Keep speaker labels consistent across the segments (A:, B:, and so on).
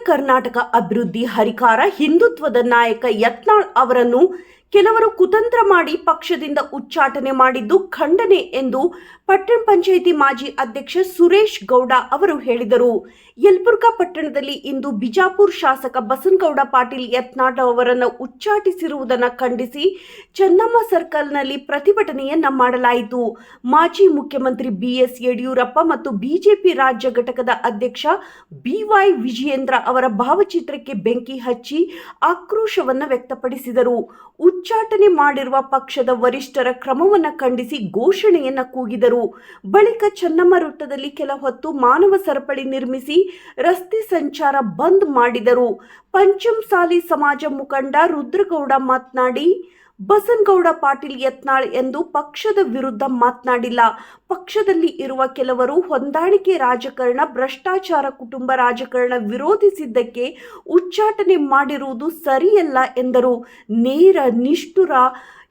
A: ಕರ್ನಾಟಕ ಅಭಿವೃದ್ಧಿ ಹರಿಕಾರ ಹಿಂದುತ್ವದ ನಾಯಕ ಯತ್ನಾಳ್ ಅವರನ್ನು ಕೆಲವರು ಕುತಂತ್ರ ಮಾಡಿ ಪಕ್ಷದಿಂದ ಉಚ್ಚಾಟನೆ ಮಾಡಿದ್ದು ಖಂಡನೆ ಎಂದು ಪಟ್ಟಣ ಪಂಚಾಯಿತಿ ಮಾಜಿ ಅಧ್ಯಕ್ಷ ಸುರೇಶ್ ಗೌಡ ಅವರು ಹೇಳಿದರು. ಯಲಬುರ್ಗಾ ಪಟ್ಟಣದಲ್ಲಿ ಇಂದು ಬಿಜಾಪುರ ಶಾಸಕ ಬಸನಗೌಡ ಪಾಟೀಲ್ ಯತ್ನಾಳ್ ಅವರನ್ನು ಉಚ್ಚಾಟಿಸಿರುವುದನ್ನು ಖಂಡಿಸಿ ಚೆನ್ನಮ್ಮ ಸರ್ಕಲ್ನಲ್ಲಿ ಪ್ರತಿಭಟನೆಯನ್ನ ಮಾಡಲಾಯಿತು. ಮಾಜಿ ಮುಖ್ಯಮಂತ್ರಿ ಬಿಎಸ್ ಯಡಿಯೂರಪ್ಪ ಮತ್ತು ಬಿಜೆಪಿ ರಾಜ್ಯ ಘಟಕದ ಅಧ್ಯಕ್ಷ ಬಿವೈ ವಿಜಯೇಂದ್ರ ಅವರ ಭಾವಚಿತ್ರಕ್ಕೆ ಬೆಂಕಿ ಹಚ್ಚಿ ಆಕ್ರೋಶವನ್ನು ವ್ಯಕ್ತಪಡಿಸಿದರು. ಉಚ್ಚಾಟನೆ ಮಾಡಿರುವ ಪಕ್ಷದ ವರಿಷ್ಠರ ಕ್ರಮವನ್ನು ಖಂಡಿಸಿ ಘೋಷಣೆಯನ್ನ ಕೂಗಿದರು. ಬಳಿಕ ಚೆನ್ನಮ್ಮ ವೃತ್ತದಲ್ಲಿ ಕೆಲ ಹೊತ್ತು ಮಾನವ ಸರಪಳಿ ನಿರ್ಮಿಸಿ ರಸ್ತೆ ಸಂಚಾರ ಬಂದ್ ಮಾಡಿದರು. ಪಂಚಮಸಾಲಿ ಸಮಾಜ ಮುಖಂಡ ರುದ್ರಗೌಡ ಮಾತನಾಡಿ, ಬಸನಗೌಡ ಪಾಟೀಲ್ ಯತ್ನಾಳ್ ಎಂದು ಪಕ್ಷದ ವಿರುದ್ಧ ಮಾತನಾಡಿಲ್ಲ. ಪಕ್ಷದಲ್ಲಿ ಇರುವ ಕೆಲವರು ಹೊಂದಾಣಿಕೆ ರಾಜಕಾರಣ, ಭ್ರಷ್ಟಾಚಾರ, ಕುಟುಂಬ ರಾಜಕಾರಣ ವಿರೋಧಿಸಿದ್ದಕ್ಕೆ ಉಚ್ಚಾಟನೆ ಮಾಡಿರುವುದು ಸರಿಯಲ್ಲ ಎಂದರು. ನೇರ ನಿಷ್ಠುರ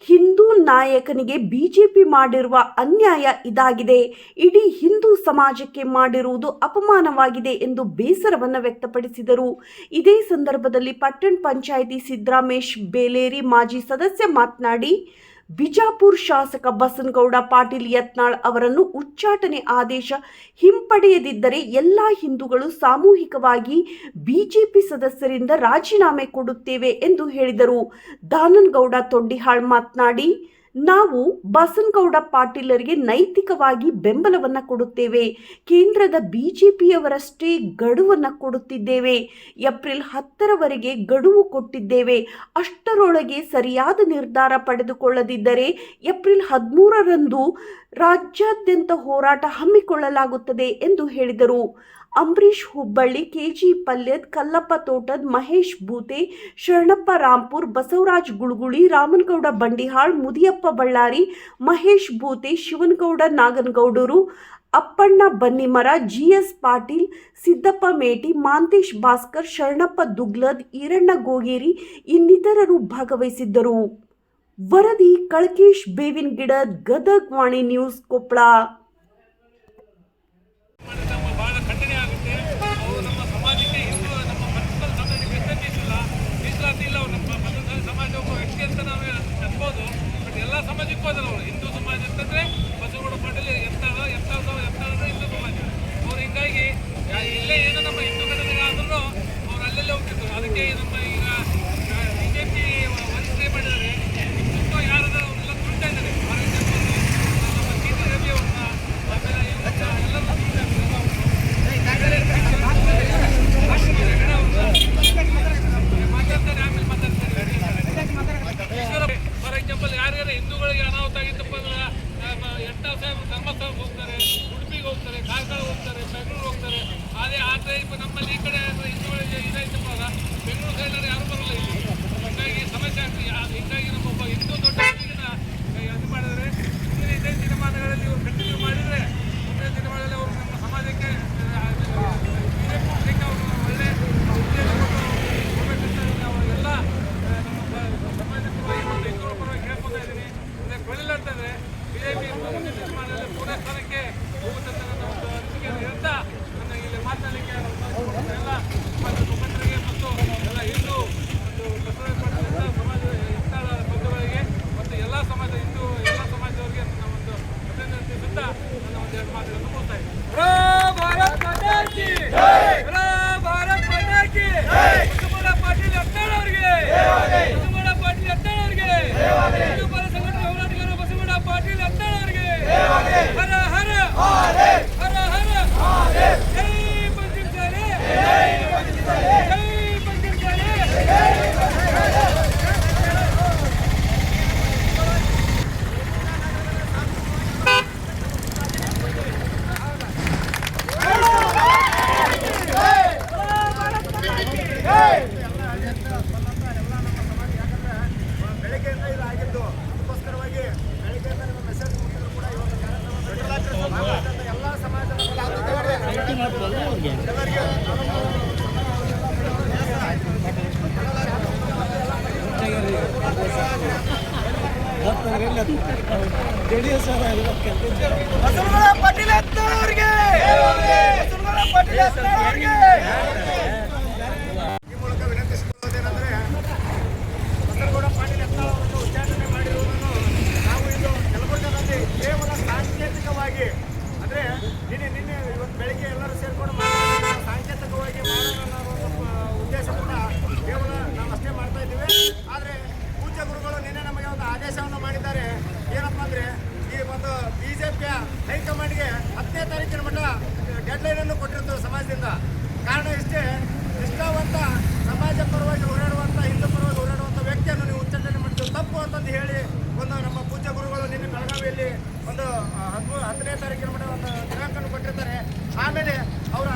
A: ಹಿಂದೂ ನಾಯಕನಿಗೆ ಬಿಜೆಪಿ ಮಾಡಿರುವ ಅನ್ಯಾಯ ಇದಾಗಿದೆ. ಇಡೀ ಹಿಂದೂ ಸಮಾಜಕ್ಕೆ ಮಾಡಿರುವುದು ಅಪಮಾನವಾಗಿದೆ ಎಂದು ಬೇಸರವನ್ನು ವ್ಯಕ್ತಪಡಿಸಿದರು. ಇದೇ ಸಂದರ್ಭದಲ್ಲಿ ಪಟ್ಟಣ ಪಂಚಾಯಿತಿ ಸಿದ್ದರಾಮೇಶ್ ಬೇಲೇರಿ ಮಾಜಿ ಸದಸ್ಯ ಮಾತನಾಡಿ, ಬಿಜಾಪುರ ಶಾಸಕ ಬಸನಗೌಡ ಪಾಟೀಲ್ ಯತ್ನಾಳ್ ಅವರನ್ನು ಉಚ್ಚಾಟನೆ ಆದೇಶ ಹಿಂಪಡೆಯದಿದ್ದರೆ ಎಲ್ಲಾ ಹಿಂದೂಗಳು ಸಾಮೂಹಿಕವಾಗಿ ಬಿಜೆಪಿ ಸದಸ್ಯರಿಂದ ರಾಜೀನಾಮೆ ಕೊಡುತ್ತೇವೆ ಎಂದು ಹೇಳಿದರು. ದಾನನಗೌಡ ತೊಡ್ಡಿಹಾಳ್ ಮಾತನಾಡಿ, ನಾವು ಬಸನಗೌಡ ಪಾಟೀಲರಿಗೆ ನೈತಿಕವಾಗಿ ಬೆಂಬಲವನ್ನು ಕೊಡುತ್ತೇವೆ. ಕೇಂದ್ರದ ಬಿಜೆಪಿಯವರಷ್ಟೇ ಗಡುವನ್ನು ಕೊಡುತ್ತಿದ್ದೇವೆ. ಏಪ್ರಿಲ್ 10ರವರೆಗೆ ಗಡುವು ಕೊಟ್ಟಿದ್ದೇವೆ. ಅಷ್ಟರೊಳಗೆ ಸರಿಯಾದ ನಿರ್ಧಾರ ಪಡೆದುಕೊಳ್ಳದಿದ್ದರೆ ಏಪ್ರಿಲ್ 13ರಂದು ರಾಜ್ಯಾದ್ಯಂತ ಹೋರಾಟ ಹಮ್ಮಿಕೊಳ್ಳಲಾಗುತ್ತದೆ ಎಂದು ಹೇಳಿದರು. ಅಂಬರೀಶ್ ಹುಬ್ಬಳ್ಳಿ, ಕೆಜಿ ಪಲ್ಯದ್, ಕಲ್ಲಪ್ಪ ತೋಟದ್, ಮಹೇಶ್ ಬೂತೆ, ಶರಣಪ್ಪ ರಾಂಪುರ್, ಬಸವರಾಜ್ ಗುಳಗುಳಿ, ರಾಮನಗೌಡ ಬಂಡಿಹಾಳ್, ಮುದಿಯಪ್ಪ ಬಳ್ಳಾರಿ, ಮಹೇಶ್ ಬೂತೆ, ಶಿವನಗೌಡ ನಾಗನಗೌಡರು, ಅಪ್ಪಣ್ಣ ಬನ್ನಿಮರ, ಜಿಎಸ್ ಪಾಟೀಲ್, ಸಿದ್ದಪ್ಪ ಮೇಟಿ, ಮಾಂತೇಶ್ ಭಾಸ್ಕರ್, ಶರಣಪ್ಪ ದುಗ್ಲದ್, ಈರಣ್ಣ ಗೋಗೇರಿ ಇನ್ನಿತರರು ಭಾಗವಹಿಸಿದ್ದರು. ವರದಿ ಕಳಕೇಶ್ ಬೇವಿನಗಿಡ, ಗದಗ್ ವಾಣಿ ನ್ಯೂಸ್, ಕೊಪ್ಪಳ.
B: ಎಲ್ಲ ಸಮಾಜಕ್ಕೂ ಅದಲ್ಲ. ಅವರು ಹಿಂದೂ ಸಮಾಜ ಅಂತಂದರೆ ಬಸವಗೌಡ ಪಾಟೀಲ್ ಎತ್ತಾಳ ಹಿಂದೂ ಸಮಾಜ ಅವ್ರು. ಹಿಂಗಾಗಿ ಇಲ್ಲೇ ಏನು ನಮ್ಮ ಹಿಂದೂ ಘಟನೆ ಆದ್ರೂ ಅವ್ರು ಅಲ್ಲೆಲ್ಲೇ ಹೋಗ್ತಿದ್ರು. ಅದಕ್ಕೆ ನಮ್ಮ ಈಗ ಬಿಜೆಪಿ ವರಿಷ್ಠರೇ ಮಾಡಿದ್ದಾರೆ. ಹಿಂದುತ್ವ ಯಾರದ ಅವರೆಲ್ಲ ತುಳಿತಾ ಇದ್ದಾರೆ. ನಮ್ಮ ಟಿ ರವಿ ಅವ್ರನ್ನ, ಆಮೇಲೆ ಎಲ್ಲರೂ ಫಾರ್ ಎಕ್ಸಾಂಪಲ್ ಯಾರ್ಯಾರು ಹಿಂದೂಗಳಿಗೆ ಅನಾಹುತ ಆಗಿತ್ತಪ್ಪ ಅಂದ್ರೆ ಯತ್ನಾಳ್ ಸಾಹೇಬ್ ಧರ್ಮಸ್ಥಳಕ್ಕೆ ಹೋಗ್ತಾರೆ, ಉಡುಪಿಗೆ ಹೋಗ್ತಾರೆ, ಕಾರ್ಕಳ ಹೋಗ್ತಾರೆ, ಬೆಂಗಳೂರು ಹೋಗ್ತಾರೆ. ಅದೇ ಆ ಟೈಪ್ ನಮ್ಮಲ್ಲಿ ಈ ಕಡೆ ಹಿಂದೂಗಳಿಗೆ ಇದಾಯ್ತಪ್ಪ ಅಲ್ಲ, ಬೆಂಗಳೂರು ಸೈಡಲ್ಲಿ ಯಾರು ಬರಲ್ಲ ಇಲ್ಲಿ. ಹೀಗಾಗಿ ಸಮಸ್ಯೆ ಆಗ್ತದೆ. ಹೀಗಾಗಿ ನಮ್ಮೊಬ್ಬ ಹಿಂದೂ ದೊಡ್ಡ ಇದು ಮಾಡಿದರೆ ಇದೇ ದಿನಮಾನಗಳಲ್ಲಿ ಇವರು ಕಂಟಿನ್ಯೂ ಮಾಡಿದರೆ ಮುಂದಿನ ದಿನಗಳಲ್ಲಿ ಅವರು ನಮ್ಮ ಸಮಾಜಕ್ಕೆ ಬಿಜೆಪಿ ಅವರು ಒಳ್ಳೆ ಉದ್ದೇಶ ಕೊಟ್ಟು ಅವರೆಲ್ಲ ನಮ್ಮ ಸಮಾಜದ ಪರವಾಗಿ ಹಿಂದೂಗಳ ಪರವಾಗಿ ಕೇಳ್ಕೊತಾ ಇದ್ದೀನಿ. ಅದೇ ಬೆಳೆಲಾಡ್ತಾ ಇದ್ದಾರೆ. ಬಿಜೆಪಿ ಮುಂದಿನ ದಿನಮಾನದಲ್ಲಿ ಮೂರನೇ ಸ್ಥಾನಕ್ಕೆ ಹೋಗುತ್ತದೆ ಅನ್ನೋ ಒಂದು ಅನಿಸಿಕೆಯನ್ನು ಹೇಳ್ತಾ ನನ್ನ ಇಲ್ಲಿ ಮಾತನಾಡಲಿಕ್ಕೆ ಎಲ್ಲ ಸಮಾಜದ ಮುಖಂಡರಿಗೆ ಮತ್ತು ಎಲ್ಲ ಹಿಂದೂ ಮತ್ತು ಬಸವರಾಜ ಸಮಾಜ ಯತ್ನಾಳ್ ಬಂಧುಗಳಿಗೆ ಮತ್ತು ಎಲ್ಲ ಸಮಾಜ ಹಿಂದೂ ಎಲ್ಲ ಸಮಾಜದವರಿಗೆ ನನ್ನ ಒಂದು ಅಭಿನಂದಿಸುತ್ತಾ ನನ್ನ ಒಂದು ಎರಡು ಮಾತುಗಳನ್ನು ಮುಗಿಸ್ತಾ ಇದ್ದೀನಿ. ಬಸವಗೌಡ ಪಾಟೀಲ್ ಯತ್ನಾಳ್ ಅವರಿಗೆ, ಬಸವಗೌಡ ಪಾಟೀಲ್ ಯತ್ನಾಳ್ ಅವರಿಗೆ, ಹಿಂದೂ ಪರ ಸಂಘಟನೆ ಹೋರಾಟಗಾರರು ಬಸವಗೌಡ ಪಾಟೀಲ್ ಯತ್ನಾಳ್ ಅವರಿಗೆ ಹರ ಹರ ಹರ ಹರ. ಜೈ ಪಂಚಮಸಾಲಿ, ಜೈ ಪಂಚಮಸಾಲಿ.
C: ಬೆಳಗ್ಗೆಯಿಂದ ಇದು ಆಗಿದ್ದು ಅದಕ್ಕೋಸ್ಕರವಾಗಿ ಬೆಳಗ್ಗೆಯಿಂದ ನಿಮ್ಮ ಮೆಸೇಜ್ ಮುಗಿದ್ರು ಕೂಡ ಇವತ್ತು ಕಾರ್ಯಕ್ರಮ ಎಲ್ಲ ಸಮಾಜದ ಬಸವಗೌಡ ಪಾಟೀಲ್ ಯತ್ನಾಳ್ ಅವರಿಗೆ, ಬಸವಗೌಡ ಪಾಟೀಲ್ ಯತ್ನಾಳ್ ಅವರಿಗೆ. ಕಂಪ್ಲೇಂಟನ್ನು ಕೊಟ್ಟಿರ್ತೀವಿ ಸಮಾಜದಿಂದ. ಕಾರಣ ಇಷ್ಟೇ, ನಿಷ್ಠಾವಂತ ಸಮಾಜ ಪರವಾಗಿ ಹೋರಾಡುವಂಥ, ಹಿಂದೂ ಪರವಾಗಿ ಹೋರಾಡುವಂಥ ವ್ಯಕ್ತಿಯನ್ನು ನೀವು ಉಚ್ಚಾಟನೆ ಮಾಡಿದ್ದು ತಪ್ಪು ಅಂತಂದು ಹೇಳಿ ಒಂದು ನಮ್ಮ ಪೂಜ್ಯ ಗುರುಗಳು ನಿನ್ನೆ ಬೆಳಗಾವಿಯಲ್ಲಿ ಒಂದು 10ನೇ ತಾರೀಕಿನ ಮಟ್ಟ ಒಂದು ದಿನಾಂಕವನ್ನು ಕೊಟ್ಟಿರ್ತಾರೆ. ಆಮೇಲೆ ಅವರ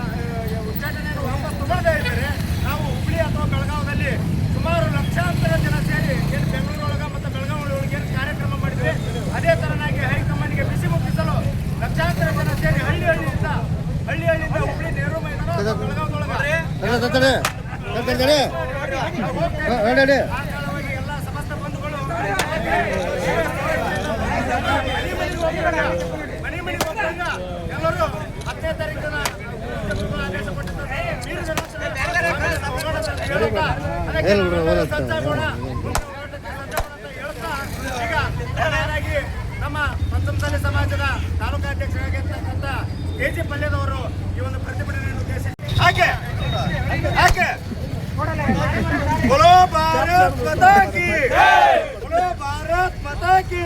C: ಉಚ್ಚಾಟನೆಯನ್ನು ವಾಪಸ್ ತಗೊಳ್ಳದೇ ಇದ್ದಾರೆ. ನಾವು ಹುಬ್ಳಿ ಅಥವಾ ಬೆಳಗಾವಿಯಲ್ಲಿ ಸುಮಾರು ಲಕ್ಷಾಂತರ ಜನ ಸೇರಿ ಏನು ಬೆಂಗಳೂರೊಳಗೆ ಮತ್ತು ಬೆಳಗಾವಿ ಒಳಗೆ ಏನು ಕಾರ್ಯಕ್ರಮ ಮಾಡಿದ್ವಿ, ಅದೇ ಥರನಾಗಿ ಹೈಕಮಾಂಡ್ಗೆ ಬಿಸಿ ಮುಟ್ಟಿಸಲು ಲಕ್ಷಾಂತರ ಜನ ಸೇರಿ ಹಳ್ಳಿಯಿಂದ ಹುಬ್ಳಿ ನೆಹರು ಮೈದಾನ ಬೆಳಗಾವಿಯೊಳಗೆ ಎಲ್ಲ ಸಮಸ್ತ ಬಂಧುಗಳು ಮನೆ ಮನೆಗೆ ಹೋಗ್ತಾಗ ಎಲ್ಲರೂ 10ನೇ ತಾರೀಕಿನ ಆದೇಶ ಕೊಟ್ಟಿದ್ದಾರೆ. ಈಗ ನಮ್ಮ ಪಂಚಮಸಾಲಿ ಸಮಾಜದ ತಾಲೂಕಾಧ್ಯಕ್ಷರಾಗಿರ್ತಕ್ಕಂಥ ಕೆಜಿ ಪಲ್ಯದವರು ಈ ಒಂದು ಪ್ರತಿಭಟನೆಯನ್ನು ಉದ್ದೇಶಿಸಿ ಹಾಗೆ बोलो भारत माता की बोलो भारत माता की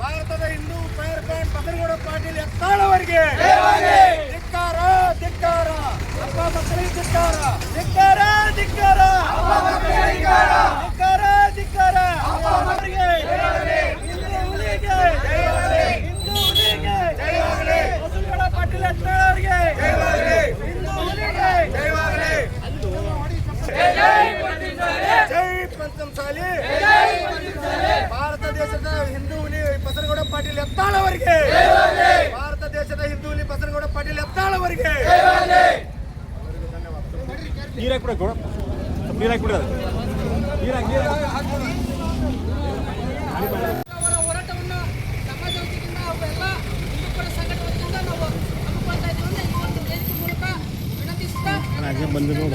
C: ಭಾರತದ ಹಿಂದೂ ಫೈರ್ ಬ್ರ್ಯಾಂಡ್ ಬಸನಗೌಡ ಪಾಟೀಲ್ ಯತ್ನಾಳವರಿಗೆ ಧಿಕ್ಕಾರ ಧಿಕ್ಕಾರ, ಅಪ್ಪ ಮಕ್ಕಳಿಗೆ ಧಿಕ್ಕಾರ ಧಿಕ್ಕಾರ ಧಿಕ್ಕಾರ, ಧಿಕ್ಕಾರ ಧಿಕ್ಕಾರ, ಹಿಂದೂ ಹುಲಿಗೆ ಬಸನಗೌಡ ಪಾಟೀಲ್ ಯತ್ನಾಳವರಿಗೆ, ಹಿಂದೂ ಹುಲಿಗೆ ಜೈ ಪಂಚಮಸಾಲಿ, ಭಾರತ ದೇಶದ ಹಿಂದೂ ಹುಲಿ ಬಸನಗೌಡ ಪಾಟೀಲ್ ಯತ್ನಾಳವರಿಗೆ, ಭಾರತ ದೇಶದ ಹಿಂದೂ ಹುಲಿ ಬಸನಗೌಡ ಪಾಟೀಲ್ ಯತ್ನಾಳವರಿಗೆ.
D: ಅವರ ಹೋರಾಟವನ್ನು ಸಮಾಜ ವತಿಯಿಂದ ಅವೆಲ್ಲ ಹಿಂದೂ ಪರ ಸಂಘಟನೆ ವತಿಯಿಂದ ನಾವು ಹಮ್ಮಿಕೊಳ್ತಾ ಇದ್ದೀವಿ ಅಂತ ಈ ಒಂದು ವೇದಿಕೆ ಮೂಲಕ ವಿನಂತಿಸುತ್ತಾ
E: ಬಂದಿಲ್ಲ